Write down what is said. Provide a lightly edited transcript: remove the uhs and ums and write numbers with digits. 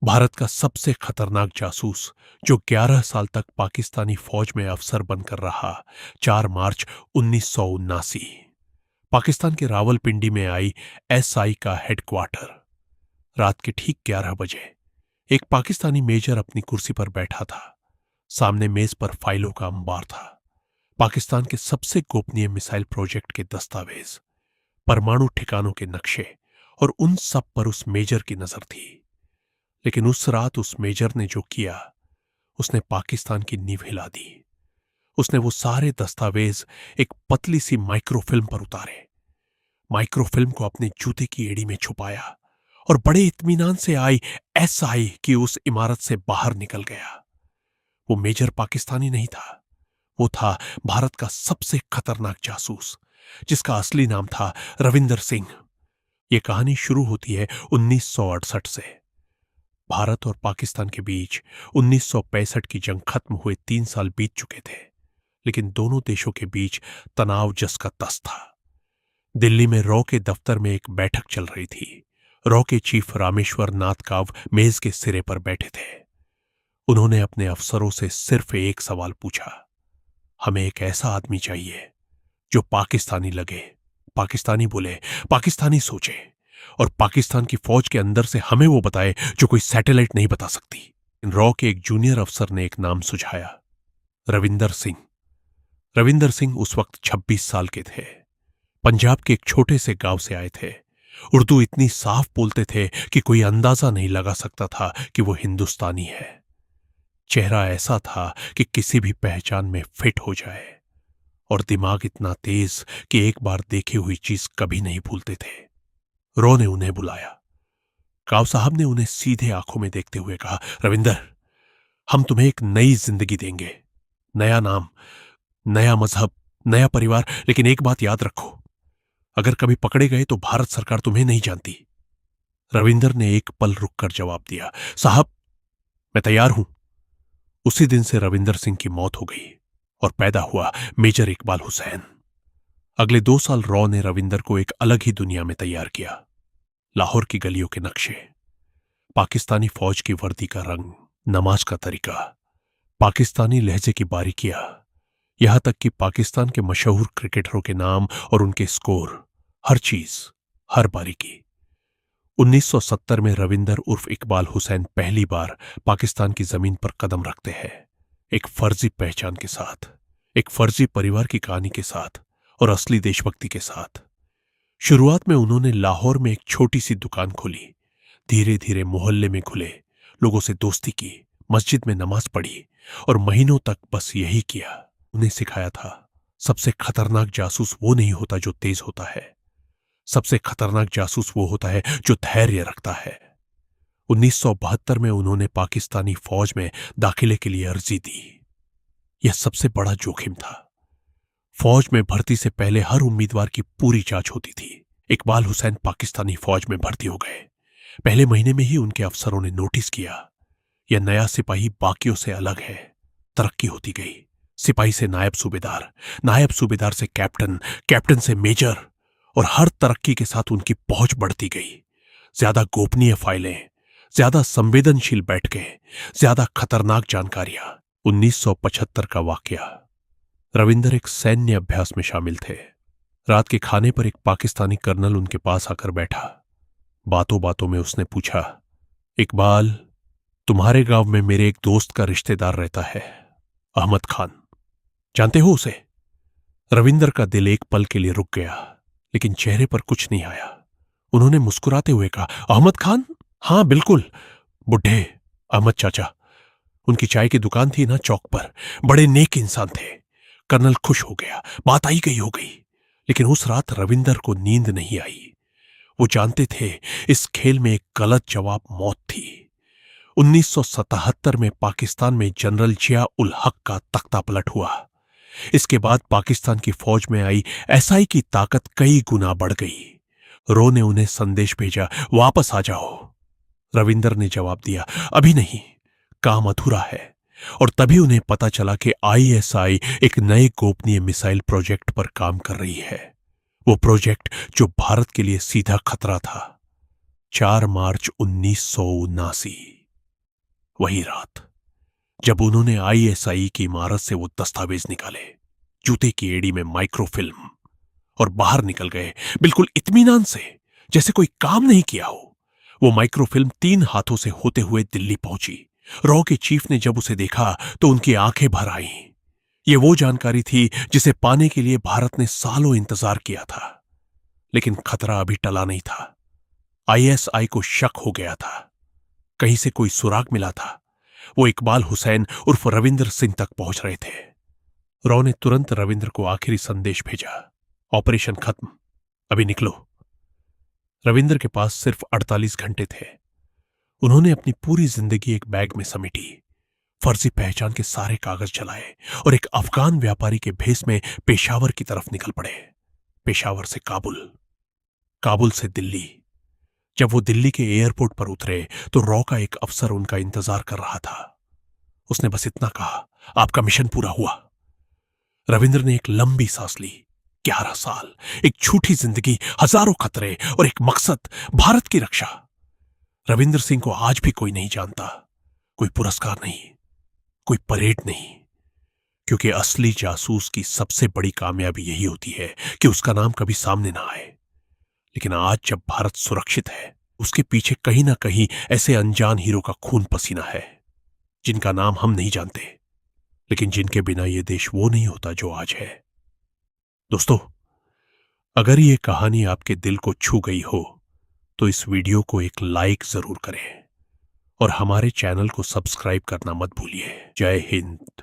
भारत का सबसे खतरनाक जासूस जो 11 साल तक पाकिस्तानी फौज में अफसर बनकर रहा। 4 मार्च 1979 पाकिस्तान के रावलपिंडी में आई एसआई का हेडक्वार्टर। रात के ठीक 11 बजे एक पाकिस्तानी मेजर अपनी कुर्सी पर बैठा था। सामने मेज पर फाइलों का अंबार था। पाकिस्तान के सबसे गोपनीय मिसाइल प्रोजेक्ट के दस्तावेज, परमाणु ठिकानों के नक्शे और उन सब पर उस मेजर की नजर थी। लेकिन उस रात उस मेजर ने जो किया, उसने पाकिस्तान की नींव हिला दी। उसने वो सारे दस्तावेज एक पतली सी माइक्रोफिल्म पर उतारे, माइक्रोफिल्म को अपने जूते की एड़ी में छुपाया और बड़े इत्मीनान से आई एसआई की उस इमारत से बाहर निकल गया। वो मेजर पाकिस्तानी नहीं था, वो था भारत का सबसे खतरनाक जासूस, जिसका असली नाम था रविंदर सिंह। ये कहानी शुरू होती है 1968 से। भारत और पाकिस्तान के बीच 1965 की जंग खत्म हुए 3 साल बीत चुके थे, लेकिन दोनों देशों के बीच तनाव जस का तस था। दिल्ली में रॉ के दफ्तर में एक बैठक चल रही थी। रॉ के चीफ रामेश्वर नाथ काव मेज के सिरे पर बैठे थे। उन्होंने अपने अफसरों से सिर्फ एक सवाल पूछा, हमें एक ऐसा आदमी चाहिए जो पाकिस्तानी लगे, पाकिस्तानी बोले, पाकिस्तानी सोचे और पाकिस्तान की फौज के अंदर से हमें वो बताए जो कोई सैटेलाइट नहीं बता सकती। रॉ के एक जूनियर अफसर ने एक नाम सुझाया, रविंदर सिंह। रविंदर सिंह उस वक्त 26 साल के थे। पंजाब के एक छोटे से गांव से आए थे। उर्दू इतनी साफ बोलते थे कि कोई अंदाजा नहीं लगा सकता था कि वो हिंदुस्तानी है। चेहरा ऐसा था कि किसी भी पहचान में फिट हो जाए, और दिमाग इतना तेज कि एक बार देखी हुई चीज कभी नहीं भूलते थे। रॉ ने उन्हें बुलाया। काव साहब ने उन्हें सीधे आंखों में देखते हुए कहा, रविंदर, हम तुम्हें एक नई जिंदगी देंगे, नया नाम, नया मजहब, नया परिवार, लेकिन एक बात याद रखो, अगर कभी पकड़े गए तो भारत सरकार तुम्हें नहीं जानती। रविंदर ने एक पल रुककर जवाब दिया, साहब, मैं तैयार हूं। उसी दिन से रविंदर सिंह की मौत हो गई और पैदा हुआ मेजर इकबाल हुसैन। अगले 2 साल रॉ ने रविंदर को एक अलग ही दुनिया में तैयार किया। लाहौर की गलियों के नक्शे, पाकिस्तानी फौज की वर्दी का रंग, नमाज का तरीका, पाकिस्तानी लहजे की बारीकियां, यहां तक कि पाकिस्तान के मशहूर क्रिकेटरों के नाम और उनके स्कोर, हर चीज, हर बारीकी। 1970 में रविंदर उर्फ इकबाल हुसैन पहली बार पाकिस्तान की जमीन पर कदम रखते हैं, एक फर्जी पहचान के साथ, एक फर्जी परिवार की कहानी के साथ और असली देशभक्ति के साथ। शुरुआत में उन्होंने लाहौर में एक छोटी सी दुकान खोली। धीरे धीरे मोहल्ले में घुले, लोगों से दोस्ती की, मस्जिद में नमाज पढ़ी और महीनों तक बस यही किया। उन्हें सिखाया था, सबसे खतरनाक जासूस वो नहीं होता जो तेज होता है, सबसे खतरनाक जासूस वो होता है जो धैर्य रखता है। 1972 में उन्होंने पाकिस्तानी फौज में दाखिले के लिए अर्जी दी। यह सबसे बड़ा जोखिम था। फौज में भर्ती से पहले हर उम्मीदवार की पूरी जांच होती थी। इकबाल हुसैन पाकिस्तानी फौज में भर्ती हो गए। पहले महीने में ही उनके अफसरों ने नोटिस किया, यह नया सिपाही बाकियों से अलग है। तरक्की होती गई, सिपाही से नायब सूबेदार, नायब सूबेदार से कैप्टन, कैप्टन से मेजर, और हर तरक्की के साथ उनकी पहुंच बढ़ती गई। ज्यादा गोपनीय फाइलें, ज्यादा संवेदनशील बैठकें, ज्यादा खतरनाक जानकारियां। 1975 का वाकया। रविंदर एक सैन्य अभ्यास में शामिल थे। रात के खाने पर एक पाकिस्तानी कर्नल उनके पास आकर बैठा। बातों बातों में उसने पूछा, इकबाल, तुम्हारे गांव में मेरे एक दोस्त का रिश्तेदार रहता है, अहमद खान, जानते हो उसे? रविंदर का दिल एक पल के लिए रुक गया, लेकिन चेहरे पर कुछ नहीं आया। उन्होंने मुस्कुराते हुए कहा, अहमद खान? हां बिल्कुल, बुढ़े अहमद चाचा। उनकी चाय की दुकान थी ना चौक पर, बड़े नेक इंसान थे। कर्नल खुश हो गया, बात आई गई हो गई। लेकिन उस रात रविंदर को नींद नहीं आई। वो जानते थे इस खेल में एक गलत जवाब मौत थी। 1977 में पाकिस्तान में जनरल जिया उल हक का तख्ता पलट हुआ। इसके बाद पाकिस्तान की फौज में आई एसआई की ताकत कई गुना बढ़ गई। रो ने उन्हें संदेश भेजा, वापस आ जाओ। रविंदर ने जवाब दिया, अभी नहीं, काम अधूरा है। और तभी उन्हें पता चला कि आईएसआई एक नए गोपनीय मिसाइल प्रोजेक्ट पर काम कर रही है। वो प्रोजेक्ट जो भारत के लिए सीधा खतरा था। 4 मार्च 1979। वही रात जब उन्होंने आईएसआई की इमारत से वो दस्तावेज निकाले, जूते की एड़ी में माइक्रोफिल्म, और बाहर निकल गए बिल्कुल इत्मीनान से, जैसे कोई काम नहीं किया हो। वो माइक्रोफिल्म 3 हाथों से होते हुए दिल्ली पहुंची। रॉ के चीफ ने जब उसे देखा तो उनकी आंखें भर आईं। ये वो जानकारी थी जिसे पाने के लिए भारत ने सालों इंतजार किया था। लेकिन खतरा अभी टला नहीं था। आईएसआई को शक हो गया था, कहीं से कोई सुराग मिला था। वो इकबाल हुसैन उर्फ रविंद्र सिंह तक पहुंच रहे थे। रॉ ने तुरंत रविंद्र को आखिरी संदेश भेजा, ऑपरेशन खत्म, अभी निकलो। रविंद्र के पास सिर्फ 48 घंटे थे। उन्होंने अपनी पूरी जिंदगी एक बैग में समेटी, फर्जी पहचान के सारे कागज जलाए और एक अफगान व्यापारी के भेष में पेशावर की तरफ निकल पड़े। पेशावर से काबुल, काबुल से दिल्ली। जब वो दिल्ली के एयरपोर्ट पर उतरे तो रॉ का एक अफसर उनका इंतजार कर रहा था। उसने बस इतना कहा, आपका मिशन पूरा हुआ। रविंद्र ने एक लंबी सांस ली। 11 साल, एक झूठी जिंदगी, हजारों खतरे और एक मकसद, भारत की रक्षा। रविंद्र सिंह को आज भी कोई नहीं जानता, कोई पुरस्कार नहीं, कोई परेड नहीं, क्योंकि असली जासूस की सबसे बड़ी कामयाबी यही होती है कि उसका नाम कभी सामने ना आए। लेकिन आज जब भारत सुरक्षित है, उसके पीछे कहीं ना कहीं ऐसे अनजान हीरो का खून पसीना है जिनका नाम हम नहीं जानते, लेकिन जिनके बिना यह देश वो नहीं होता जो आज है। दोस्तों, अगर ये कहानी आपके दिल को छू गई हो तो इस वीडियो को एक लाइक जरूर करें और हमारे चैनल को सब्सक्राइब करना मत भूलिए। जय हिंद।